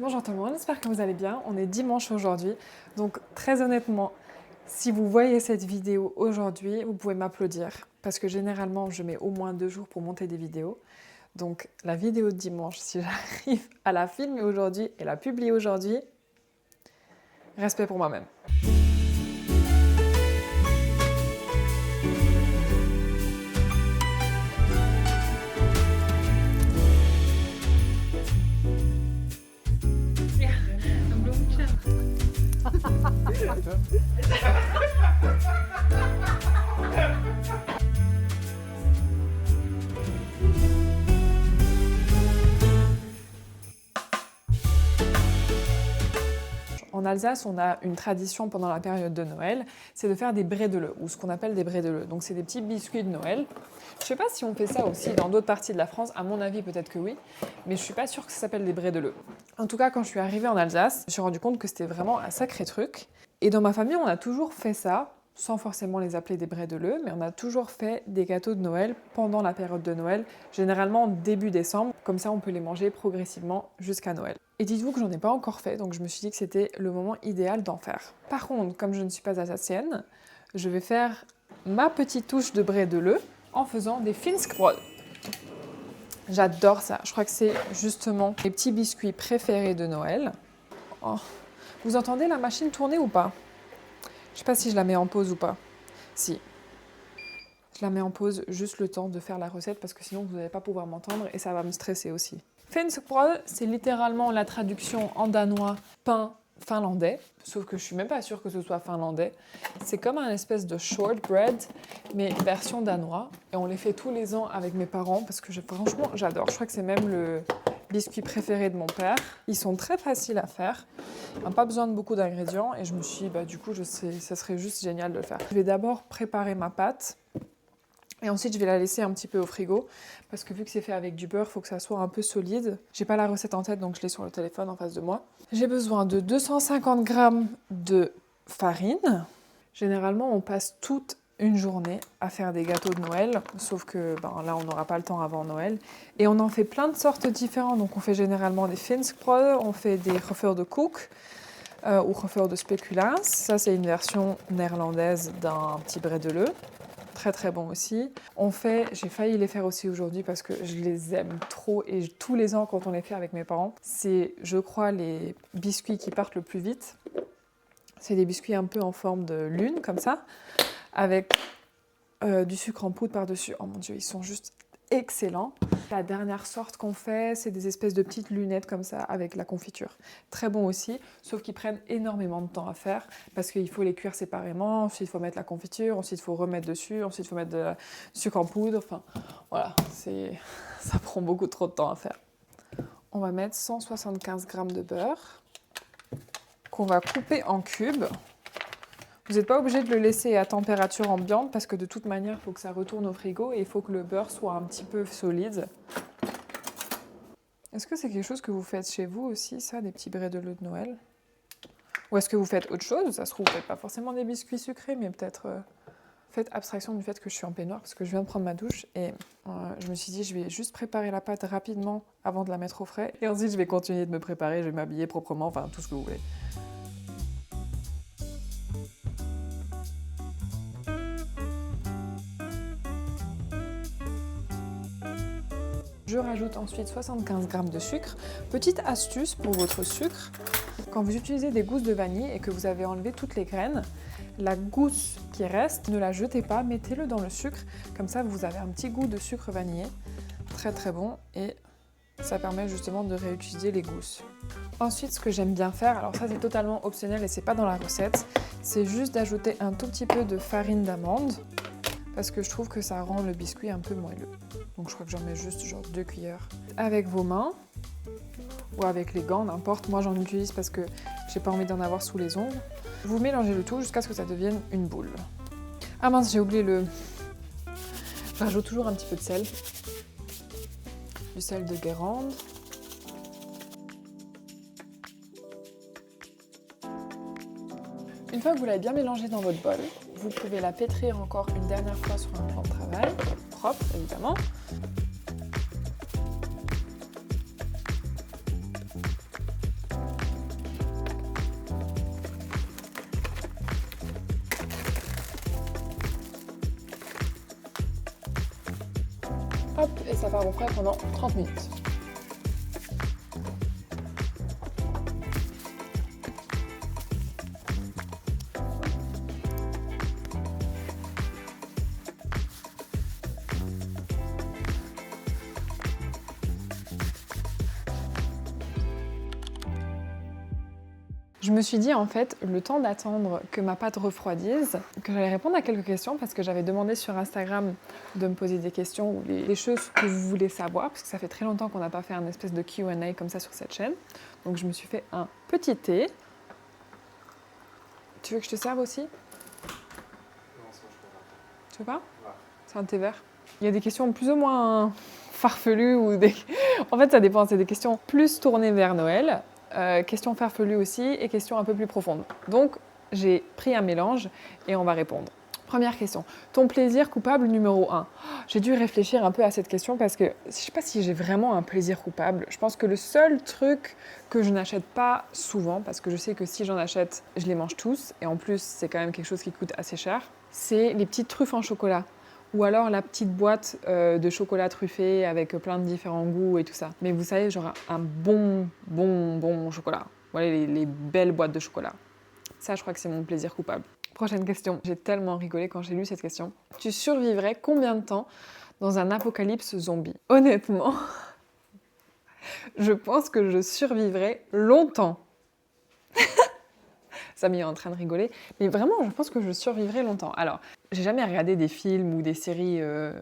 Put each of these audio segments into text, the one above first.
Bonjour tout le monde, j'espère que vous allez bien. On est dimanche aujourd'hui, donc très honnêtement, si vous voyez cette vidéo aujourd'hui, vous pouvez m'applaudir parce que généralement je mets au moins 2 jours pour monter des vidéos. Donc la vidéo de dimanche, si j'arrive à la filmer aujourd'hui et la publier aujourd'hui, respect pour moi-même. En Alsace, on a une tradition pendant la période de Noël, c'est de faire des bredele, ou ce qu'on appelle des bredele. Donc c'est des petits biscuits de Noël. Je ne sais pas si on fait ça aussi dans d'autres parties de la France, à mon avis peut-être que oui, mais je ne suis pas sûre que ça s'appelle des bredele. En tout cas, quand je suis arrivée en Alsace, je me suis rendu compte que c'était vraiment un sacré truc. Et dans ma famille, on a toujours fait ça, sans forcément les appeler des bredele, mais on a toujours fait des gâteaux de Noël pendant la période de Noël, généralement début décembre, comme ça on peut les manger progressivement jusqu'à Noël. Et dites-vous que j'en ai pas encore fait, donc je me suis dit que c'était le moment idéal d'en faire. Par contre, comme je ne suis pas alsacienne, je vais faire ma petite touche de bredele en faisant des Finskbrød. J'adore ça, je crois que c'est justement mes petits biscuits préférés de Noël. Oh. Vous entendez la machine tourner ou pas ? Je sais pas si je la mets en pause ou pas. Si. Je la mets en pause juste le temps de faire la recette parce que sinon vous n'allez pas pouvoir m'entendre et ça va me stresser aussi. Finskbrød, c'est littéralement la traduction en danois pain finlandais, sauf que je suis même pas sûre que ce soit finlandais. C'est comme un espèce de shortbread, mais version danois. Et on les fait tous les ans avec mes parents parce que franchement j'adore. Je crois que c'est même le biscuit préféré de mon père. Ils sont très faciles à faire. On n'a pas besoin de beaucoup d'ingrédients et je me suis dit, du coup, je sais, ça serait juste génial de le faire. Je vais d'abord préparer ma pâte et ensuite je vais la laisser un petit peu au frigo parce que vu que c'est fait avec du beurre, il faut que ça soit un peu solide. J'ai pas la recette en tête donc je l'ai sur le téléphone en face de moi. J'ai besoin de 250 g de farine. Généralement, on passe toute une journée à faire des gâteaux de Noël, sauf que là on n'aura pas le temps avant Noël. Et on en fait plein de sortes différentes, donc on fait généralement des Finskbrød, on fait des gefer de koek ou gefer de speculaas. Ça c'est une version néerlandaise d'un petit bredele, très très bon aussi. J'ai failli les faire aussi aujourd'hui parce que je les aime trop et tous les ans quand on les fait avec mes parents, c'est je crois les biscuits qui partent le plus vite. C'est des biscuits un peu en forme de lune comme ça, avec du sucre en poudre par-dessus. Oh mon Dieu, ils sont juste excellents. La dernière sorte qu'on fait, c'est des espèces de petites lunettes comme ça avec la confiture. Très bon aussi, sauf qu'ils prennent énormément de temps à faire parce qu'il faut les cuire séparément, ensuite il faut mettre la confiture, ensuite il faut remettre dessus, ensuite il faut mettre du sucre en poudre. Enfin, voilà, ça prend beaucoup trop de temps à faire. On va mettre 175 g de beurre qu'on va couper en cubes. Vous n'êtes pas obligé de le laisser à température ambiante parce que de toute manière, il faut que ça retourne au frigo et il faut que le beurre soit un petit peu solide. Est-ce que c'est quelque chose que vous faites chez vous aussi, ça, des petits bredele de Noël ? Ou est-ce que vous faites autre chose ? Ça se trouve, vous ne faites pas forcément des biscuits sucrés, mais peut-être faites abstraction du fait que je suis en peignoir parce que je viens de prendre ma douche et je me suis dit je vais juste préparer la pâte rapidement avant de la mettre au frais et ensuite je vais continuer de me préparer, je vais m'habiller proprement, enfin tout ce que vous voulez. Je rajoute ensuite 75 g de sucre. Petite astuce pour votre sucre, quand vous utilisez des gousses de vanille et que vous avez enlevé toutes les graines, la gousse qui reste, ne la jetez pas, mettez-le dans le sucre, comme ça vous avez un petit goût de sucre vanillé, très très bon et ça permet justement de réutiliser les gousses. Ensuite, ce que j'aime bien faire, alors ça c'est totalement optionnel et c'est pas dans la recette, c'est juste d'ajouter un tout petit peu de farine d'amande parce que je trouve que ça rend le biscuit un peu moelleux. Donc je crois que j'en mets juste genre 2 cuillères. Avec vos mains ou avec les gants, n'importe. Moi j'en utilise parce que j'ai pas envie d'en avoir sous les ongles. Vous mélangez le tout jusqu'à ce que ça devienne une boule. Ah mince, j'ai oublié le... J'ajoute toujours un petit peu de sel. Du sel de Guérande. Une fois que vous l'avez bien mélangé dans votre bol, vous pouvez la pétrir encore une dernière fois sur un plan de travail, propre évidemment. Hop, et ça part au frais pendant 30 minutes. Je me suis dit en fait, le temps d'attendre que ma pâte refroidisse, que j'allais répondre à quelques questions parce que j'avais demandé sur Instagram de me poser des questions ou les choses que vous voulez savoir, parce que ça fait très longtemps qu'on n'a pas fait un espèce de Q&A comme ça sur cette chaîne. Donc je me suis fait un petit thé. Tu veux que je te serve aussi? Non, c'est bon, je comprends. Tu veux pas? Ouais. C'est un thé vert. Il y a des questions plus ou moins farfelues ou des... En fait, ça dépend. C'est des questions plus tournées vers Noël, questions farfelues aussi et questions un peu plus profondes. Donc, j'ai pris un mélange et on va répondre. Première question. Ton plaisir coupable numéro 1. J'ai dû réfléchir un peu à cette question parce que je ne sais pas si j'ai vraiment un plaisir coupable. Je pense que le seul truc que je n'achète pas souvent, parce que je sais que si j'en achète, je les mange tous, et en plus, c'est quand même quelque chose qui coûte assez cher, c'est les petites truffes en chocolat. Ou alors la petite boîte de chocolat truffé avec plein de différents goûts et tout ça. Mais vous savez, genre un bon chocolat. Voilà les belles boîtes de chocolat. Ça, je crois que c'est mon plaisir coupable. Prochaine question. J'ai tellement rigolé quand j'ai lu cette question. Tu survivrais combien de temps dans un apocalypse zombie? Honnêtement, je pense que je survivrais longtemps. Samy est en train de rigoler. Mais vraiment, je pense que je survivrai longtemps. Alors, j'ai jamais regardé des films ou des séries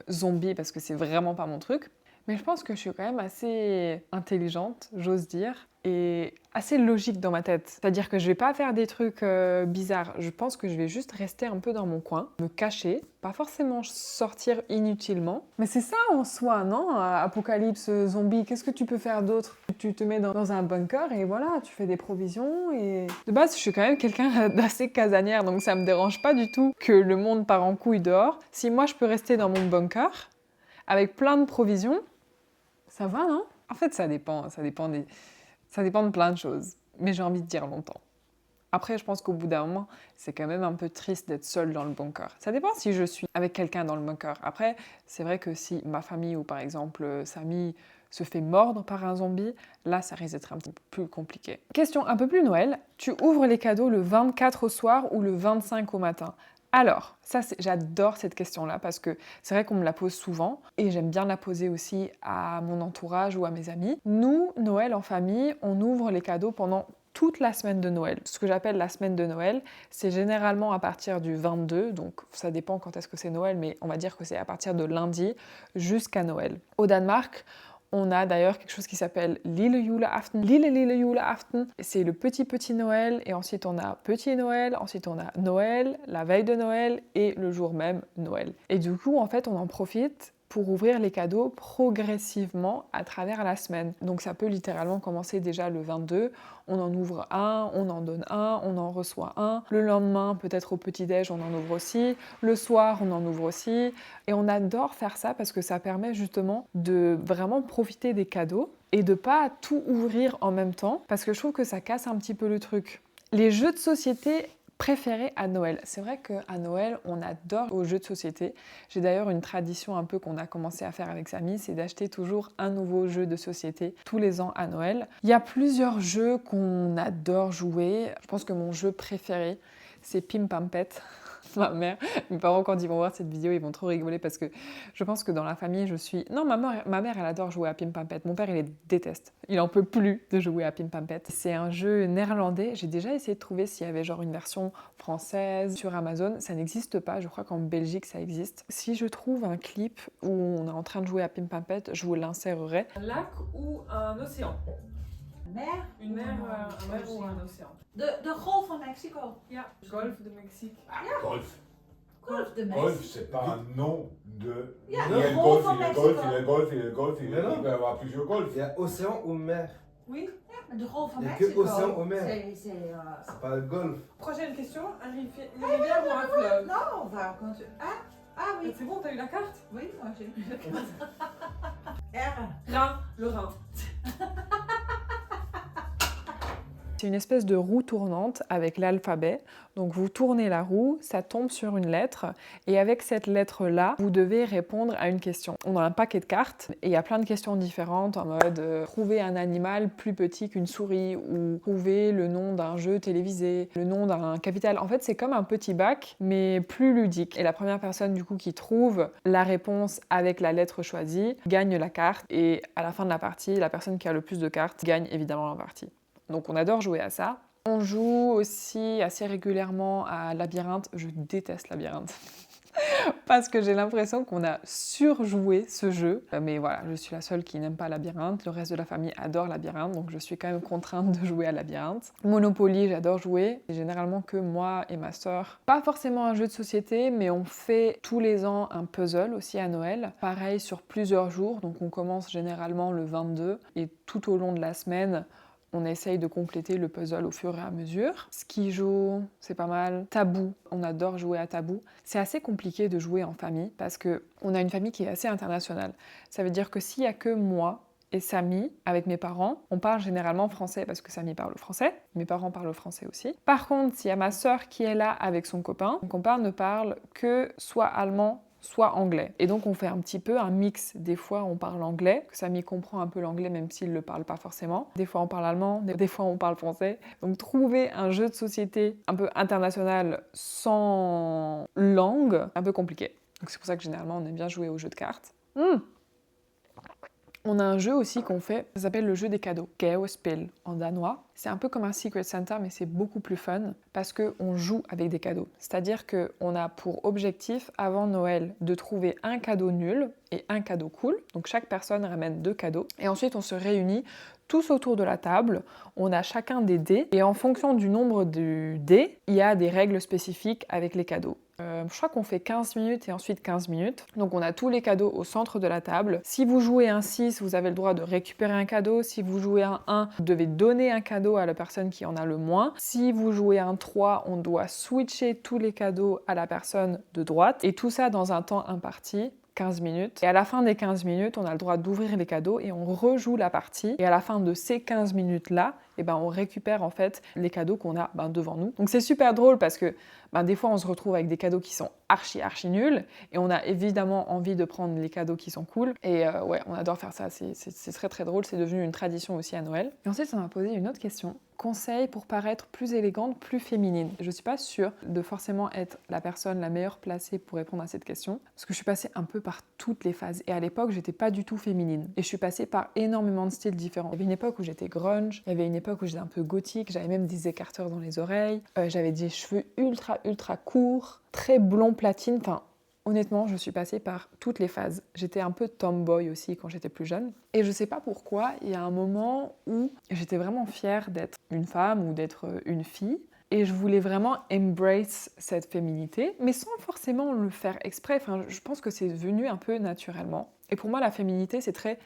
zombies parce que c'est vraiment pas mon truc. Mais je pense que je suis quand même assez intelligente, j'ose dire, et assez logique dans ma tête. C'est-à-dire que je vais pas faire des trucs bizarres. Je pense que je vais juste rester un peu dans mon coin, me cacher, pas forcément sortir inutilement. Mais c'est ça en soi, non? Apocalypse, zombie, qu'est-ce que tu peux faire d'autre? Tu te mets dans un bunker et voilà, tu fais des provisions et... De base, je suis quand même quelqu'un d'assez casanière, donc ça me dérange pas du tout que le monde part en couille dehors. Si moi je peux rester dans mon bunker, avec plein de provisions, ça va, non? En fait, ça dépend de plein de choses. Mais j'ai envie de dire longtemps. Après, je pense qu'au bout d'un moment, c'est quand même un peu triste d'être seule dans le bunker. Ça dépend si je suis avec quelqu'un dans le bunker. Après, c'est vrai que si ma famille ou par exemple Samy se fait mordre par un zombie, là, ça risque d'être un petit peu plus compliqué. Question un peu plus Noël. Tu ouvres les cadeaux le 24 au soir ou le 25 au matin? Alors, ça, j'adore cette question-là parce que c'est vrai qu'on me la pose souvent et j'aime bien la poser aussi à mon entourage ou à mes amis. Nous, Noël en famille, on ouvre les cadeaux pendant toute la semaine de Noël. Ce que j'appelle la semaine de Noël, c'est généralement à partir du 22, donc ça dépend quand est-ce que c'est Noël, mais on va dire que c'est à partir de lundi jusqu'à Noël. Au Danemark, on a d'ailleurs quelque chose qui s'appelle Lille Juleaften. Lille Juleaften, c'est le petit Noël, et ensuite on a petit Noël, ensuite on a Noël, la veille de Noël et le jour même Noël. Et du coup, en fait, on en profite pour ouvrir les cadeaux progressivement à travers la semaine. Donc ça peut littéralement commencer déjà le 22, on en ouvre un, on en donne un, on en reçoit un. Le lendemain, peut-être au petit-déj, on en ouvre aussi. Le soir, on en ouvre aussi. Et on adore faire ça parce que ça permet justement de vraiment profiter des cadeaux et de pas tout ouvrir en même temps parce que je trouve que ça casse un petit peu le truc. Les jeux de société préféré à Noël. C'est vrai qu'à Noël, on adore aux jeux de société. J'ai d'ailleurs une tradition un peu qu'on a commencé à faire avec Samy, c'est d'acheter toujours un nouveau jeu de société tous les ans à Noël. Il y a plusieurs jeux qu'on adore jouer. Je pense que mon jeu préféré, c'est Pim Pam Pet. Ma mère, mes parents, quand ils vont voir cette vidéo, ils vont trop rigoler parce que je pense que dans la famille, je suis... Non, ma mère, elle adore jouer à Pim Pam Pet. Mon père, il les déteste. Il en peut plus de jouer à Pim Pam Pet. C'est un jeu néerlandais. J'ai déjà essayé de trouver s'il y avait genre une version française sur Amazon. Ça n'existe pas. Je crois qu'en Belgique, ça existe. Si je trouve un clip où on est en train de jouer à Pim Pam Pet, je vous l'insérerai. Un lac ou un océan? Mer? Une mer, un mer ou un océan? De Golf van Mexico. Ja, golf de Mexique. Golf. Golf de Golf, Mexico. c'est pas un nom de... Ja, il y a de le golf golf, van il y a le Mexico. golf, il y a le golf, il y a le golf, il Mais non. peut y avoir plusieurs golfs. Il y a océan ou mer. Oui. Ja, maar de Golf van Il y a que Mexico. océan ou mer. C'est C'est pas le golf. Prochaine question, un rivière ou un fleuve? Non, enfin, quand tu... Ah oui. C'est bon, t'as eu la carte? Oui, moi j'ai eu la carte. R. Rhin, le Rhin. C'est une espèce de roue tournante avec l'alphabet. Donc vous tournez la roue, ça tombe sur une lettre et avec cette lettre-là, vous devez répondre à une question. On a un paquet de cartes et il y a plein de questions différentes en mode trouver un animal plus petit qu'une souris ou trouver le nom d'un jeu télévisé, le nom d'un capital. En fait, c'est comme un petit bac mais plus ludique. Et la première personne du coup qui trouve la réponse avec la lettre choisie gagne la carte et à la fin de la partie, la personne qui a le plus de cartes gagne évidemment la partie. Donc on adore jouer à ça. On joue aussi assez régulièrement à Labyrinthe. Je déteste Labyrinthe. Parce que j'ai l'impression qu'on a surjoué ce jeu. Mais voilà, je suis la seule qui n'aime pas Labyrinthe. Le reste de la famille adore Labyrinthe, donc je suis quand même contrainte de jouer à Labyrinthe. Monopoly, j'adore jouer. C'est généralement que moi et ma sœur. Pas forcément un jeu de société, mais on fait tous les ans un puzzle aussi à Noël. Pareil sur plusieurs jours, donc on commence généralement le 22 et tout au long de la semaine, on essaye de compléter le puzzle au fur et à mesure. Ski-Jo, c'est pas mal. Tabou, on adore jouer à Tabou. C'est assez compliqué de jouer en famille parce qu'on a une famille qui est assez internationale. Ça veut dire que s'il n'y a que moi et Samy, avec mes parents, on parle généralement français parce que Samy parle français. Mes parents parlent français aussi. Par contre, s'il y a ma sœur qui est là avec son copain ne parle que soit allemand, soit anglais. Et donc on fait un petit peu un mix. Des fois on parle anglais, que Samy comprend un peu l'anglais même s'il ne le parle pas forcément. Des fois on parle allemand, des fois on parle français. Donc trouver un jeu de société un peu international sans langue, un peu compliqué. Donc c'est pour ça que généralement on aime bien jouer aux jeux de cartes. On a un jeu aussi qu'on fait, ça s'appelle le jeu des cadeaux, Gavespil en danois. C'est un peu comme un Secret Santa, mais c'est beaucoup plus fun parce qu'on joue avec des cadeaux. C'est-à-dire qu'on a pour objectif, avant Noël, de trouver un cadeau nul et un cadeau cool. Donc chaque personne ramène 2 cadeaux. Et ensuite, on se réunit tous autour de la table. On a chacun des dés. Et en fonction du nombre du dés, il y a des règles spécifiques avec les cadeaux. Je crois qu'on fait 15 minutes et ensuite 15 minutes. Donc on a tous les cadeaux au centre de la table. Si vous jouez un 6, vous avez le droit de récupérer un cadeau. Si vous jouez un 1, vous devez donner un cadeau à la personne qui en a le moins. Si vous jouez un 3, on doit switcher tous les cadeaux à la personne de droite. Et tout ça dans un temps imparti. 15 minutes. Et à la fin des 15 minutes, on a le droit d'ouvrir les cadeaux et on rejoue la partie. Et à la fin de ces 15 minutes-là, on récupère en fait les cadeaux qu'on a devant nous. Donc c'est super drôle parce que des fois on se retrouve avec des cadeaux qui sont archi nuls et on a évidemment envie de prendre les cadeaux qui sont cool. Et ouais, on adore faire ça, c'est très très drôle, c'est devenu une tradition aussi à Noël. Et ensuite ça m'a posé une autre question. Conseil pour paraître plus élégante, plus féminine. Je suis pas sûre de forcément être la personne la meilleure placée pour répondre à cette question parce que je suis passée un peu par toutes les phases et à l'époque j'étais pas du tout féminine et je suis passée par énormément de styles différents. Il y avait une époque où j'étais grunge, il y avait une époque où j'étais un peu gothique, j'avais même des écarteurs dans les oreilles, j'avais des cheveux ultra courts, très blond platine, enfin honnêtement, je suis passée par toutes les phases. J'étais un peu tomboy aussi quand j'étais plus jeune. Et je sais pas pourquoi, il y a un moment où j'étais vraiment fière d'être une femme ou d'être une fille. Et je voulais vraiment embrace cette féminité, mais sans forcément le faire exprès. Enfin, je pense que c'est venu un peu naturellement. Et pour moi, la féminité, c'est très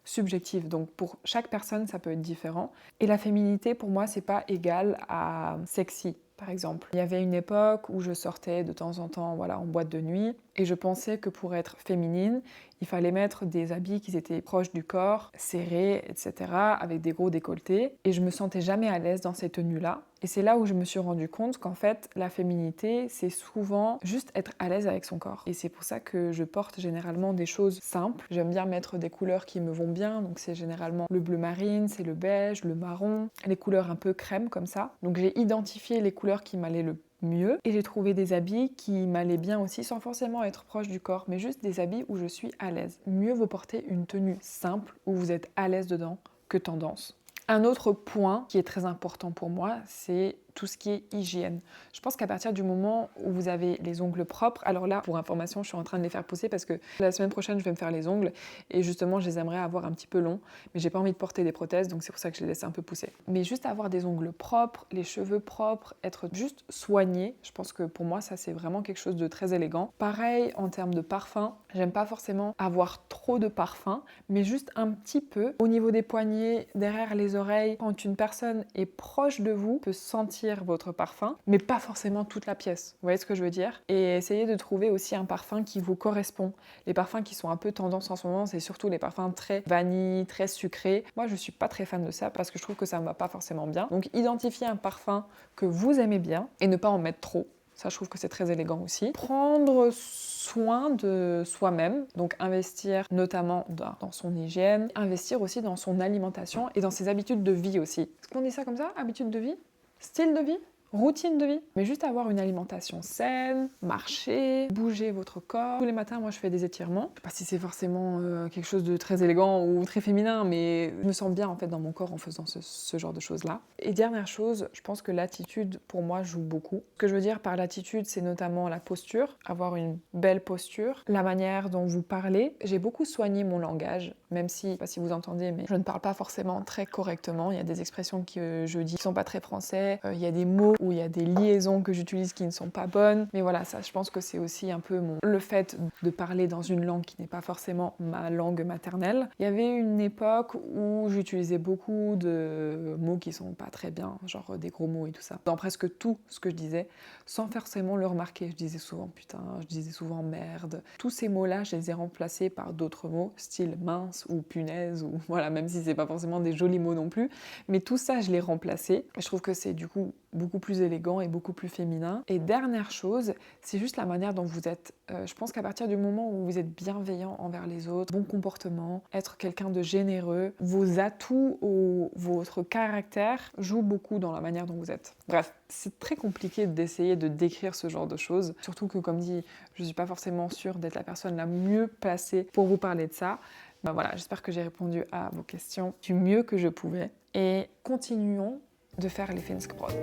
subjectif. Donc pour chaque personne, ça peut être différent. Et la féminité, pour moi, c'est pas égal à sexy. Par exemple, il y avait une époque où je sortais de temps en temps en boîte de nuit et je pensais que pour être féminine, il fallait mettre des habits qui étaient proches du corps, serrés, etc., avec des gros décolletés. Et je me sentais jamais à l'aise dans ces tenues-là. Et c'est là où je me suis rendu compte qu'en fait, la féminité, c'est souvent juste être à l'aise avec son corps. Et c'est pour ça que je porte généralement des choses simples. J'aime bien mettre des couleurs qui me vont bien, donc c'est généralement le bleu marine, c'est le beige, le marron, les couleurs un peu crème comme ça. Donc j'ai identifié les couleurs qui m'allaient le mieux et j'ai trouvé des habits qui m'allaient bien aussi sans forcément être proche du corps mais juste des habits où je suis à l'aise. Mieux vaut porter une tenue simple où vous êtes à l'aise dedans que tendance. Un autre point qui est très important pour moi, c'est tout ce qui est hygiène. Je pense qu'à partir du moment où vous avez les ongles propres, alors là, pour information, je suis en train de les faire pousser parce que la semaine prochaine, je vais me faire les ongles et justement, je les aimerais avoir un petit peu longs, mais j'ai pas envie de porter des prothèses, donc c'est pour ça que je les laisse un peu pousser. Mais juste avoir des ongles propres, les cheveux propres, être juste soigné, je pense que pour moi, ça, c'est vraiment quelque chose de très élégant. Pareil, en termes de parfum, j'aime pas forcément avoir trop de parfum, mais juste un petit peu au niveau des poignets, derrière les oreilles. Quand une personne est proche de vous, peut sentir sentir votre parfum, mais pas forcément toute la pièce. Vous voyez ce que je veux dire? Et essayez de trouver aussi un parfum qui vous correspond. Les parfums qui sont un peu tendance en ce moment, c'est surtout les parfums très vanille, très sucrés. Moi, je suis pas très fan de ça parce que je trouve que ça me va pas forcément bien. Donc, identifiez un parfum que vous aimez bien et ne pas en mettre trop. Ça, je trouve que c'est très élégant aussi. Prendre soin de soi-même, donc investir notamment dans son hygiène, investir aussi dans son alimentation et dans ses habitudes de vie aussi. Est-ce qu'on dit ça comme ça? Habitudes de vie? Style de vie? Routine de vie, mais juste avoir une alimentation saine, marcher, bouger votre corps. Tous les matins, moi, je fais des étirements. Je sais pas si c'est forcément quelque chose de très élégant ou très féminin, mais je me sens bien en fait dans mon corps en faisant ce genre de choses-là. Et dernière chose, je pense que l'attitude, pour moi, joue beaucoup. Ce que je veux dire par l'attitude, c'est notamment la posture, avoir une belle posture, la manière dont vous parlez. J'ai beaucoup soigné mon langage, même si, je sais pas si vous entendez, mais je ne parle pas forcément très correctement. Il y a des expressions que je dis qui sont pas très français, il y a des mots où il y a des liaisons que j'utilise qui ne sont pas bonnes. Mais voilà, ça, je pense que c'est aussi un peu le fait de parler dans une langue qui n'est pas forcément ma langue maternelle. Il y avait une époque où j'utilisais beaucoup de mots qui sont pas très bien, genre des gros mots et tout ça, dans presque tout ce que je disais, sans forcément le remarquer. Je disais souvent putain, je disais souvent merde. Tous ces mots-là, je les ai remplacés par d'autres mots, style mince ou punaise, ou voilà, même si c'est pas forcément des jolis mots non plus. Mais tout ça, je l'ai remplacé. Et je trouve que c'est du coup beaucoup plus élégant et beaucoup plus féminin. Et dernière chose, c'est juste la manière dont vous êtes. Je pense qu'à partir du moment où vous êtes bienveillant envers les autres, bon comportement, être quelqu'un de généreux, vos atouts ou votre caractère jouent beaucoup dans la manière dont vous êtes. Bref, c'est très compliqué d'essayer de décrire ce genre de choses. Surtout que, comme dit, je suis pas forcément sûre d'être la personne la mieux placée pour vous parler de ça. Ben voilà, j'espère que j'ai répondu à vos questions du mieux que je pouvais. Et continuons de faire les Finskbröd.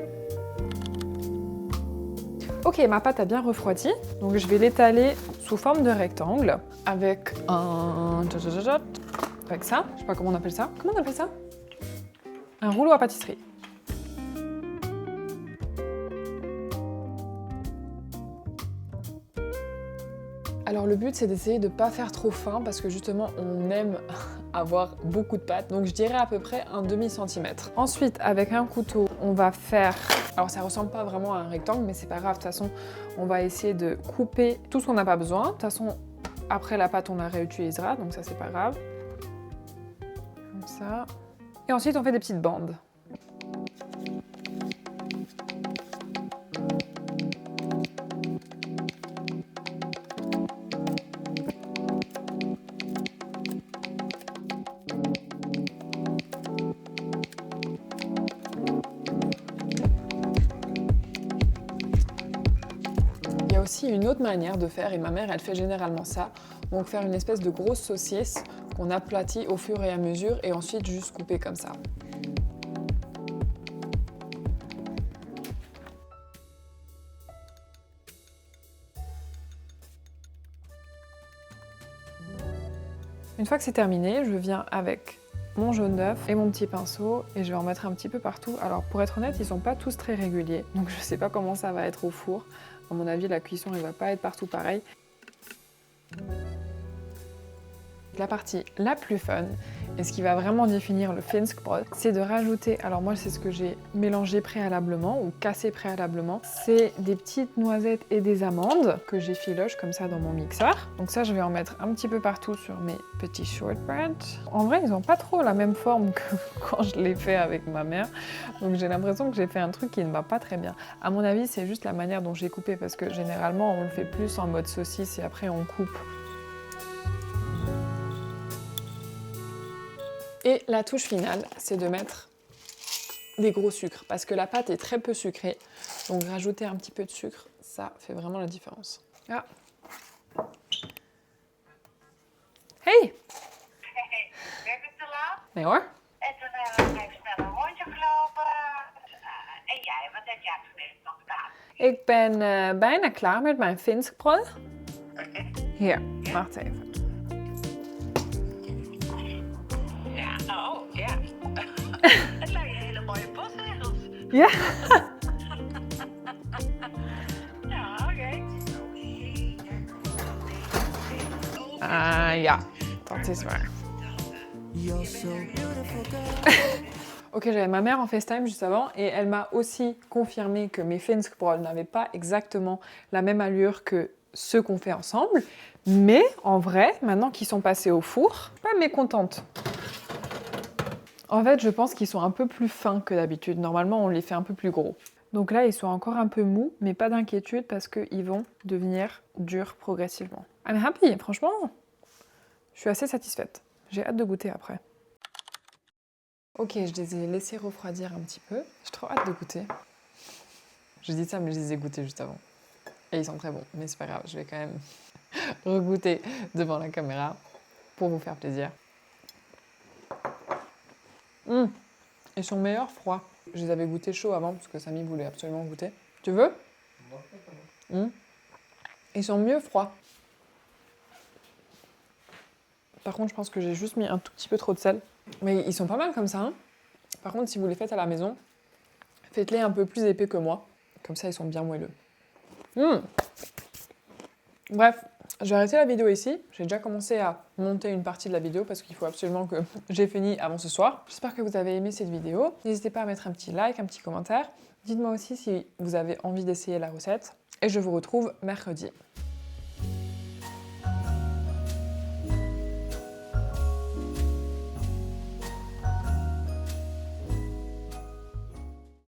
Ok, ma pâte a bien refroidi, donc je vais l'étaler sous forme de rectangle avec un... avec ça, je sais pas comment on appelle ça. Comment on appelle ça? Un rouleau à pâtisserie. Alors le but c'est d'essayer de pas faire trop fin parce que justement on aime avoir beaucoup de pâte. Donc je dirais à peu près un demi-centimètre. Ensuite avec un couteau on va faire... Alors ça ressemble pas vraiment à un rectangle mais c'est pas grave. De toute façon on va essayer de couper tout ce qu'on n'a pas besoin. De toute façon après la pâte on la réutilisera donc ça c'est pas grave. Comme ça. Et ensuite on fait des petites bandes. Aussi une autre manière de faire, et ma mère elle fait généralement ça, donc faire une espèce de grosse saucisse qu'on aplatit au fur et à mesure et ensuite juste couper comme ça. Une fois que c'est terminé, je viens avec mon jaune d'œuf et mon petit pinceau et je vais en mettre un petit peu partout. Alors pour être honnête, ils sont pas tous très réguliers, donc je sais pas comment ça va être au four. À mon avis, la cuisson elle va pas être partout pareil. La partie la plus fun et ce qui va vraiment définir le Finskbröd, c'est de rajouter, alors moi c'est ce que j'ai mélangé préalablement ou cassé préalablement, c'est des petites noisettes et des amandes que j'effiloche comme ça dans mon mixeur. Donc ça je vais en mettre un petit peu partout sur mes petits shortbread. En vrai ils ont pas trop la même forme que quand je l'ai fait avec ma mère, donc j'ai l'impression que j'ai fait un truc qui ne va pas très bien. À mon avis c'est juste la manière dont j'ai coupé parce que généralement on le fait plus en mode saucisse et après on coupe. Et la touche finale, c'est de mettre des gros sucres, parce que la pâte est très peu sucrée, donc rajouter un petit peu de sucre, ça fait vraiment la différence. Ah. Hey! Ben ik te laat? Nee hoor. En toen hebben we even snel een rondje gelopen. En jij, wat heb jij vanmiddag nog gedaan? Ik ben bijna klaar met mijn Finskbröd. Hier, wacht even. Ja, oh, ja. Het lijkt een hele mooie postzegels. Ja. Ja, oké. Ja, dat is waar. Ok, j'avais ma mère en FaceTime juste avant et elle m'a aussi confirmé que mes Finskbröd n'avaient pas exactement la même allure que ceux qu'on fait ensemble. Mais en vrai, maintenant qu'ils sont passés au four, pas mécontente. En fait, je pense qu'ils sont un peu plus fins que d'habitude. Normalement, on les fait un peu plus gros. Donc là, ils sont encore un peu mous, mais pas d'inquiétude parce qu'ils vont devenir durs progressivement. I'm happy, franchement. Je suis assez satisfaite. J'ai hâte de goûter après. Ok, je les ai laissés refroidir un petit peu. J'ai trop hâte de goûter. Je dis ça, mais je les ai goûtés juste avant. Et ils sont très bons, mais c'est pas grave, je vais quand même regoûter devant la caméra pour vous faire plaisir. Ils sont meilleurs froids. Je les avais goûtés chauds avant parce que Samy voulait absolument goûter. Tu veux? Ils sont mieux froids. Par contre, je pense que j'ai juste mis un tout petit peu trop de sel. Mais ils sont pas mal comme ça. Hein. Par contre, si vous les faites à la maison, faites-les un peu plus épais que moi. Comme ça, ils sont bien moelleux. Bref, je vais arrêter la vidéo ici. J'ai déjà commencé à monter une partie de la vidéo parce qu'il faut absolument que j'ai fini avant ce soir. J'espère que vous avez aimé cette vidéo. N'hésitez pas à mettre un petit like, un petit commentaire. Dites-moi aussi si vous avez envie d'essayer la recette. Et je vous retrouve mercredi.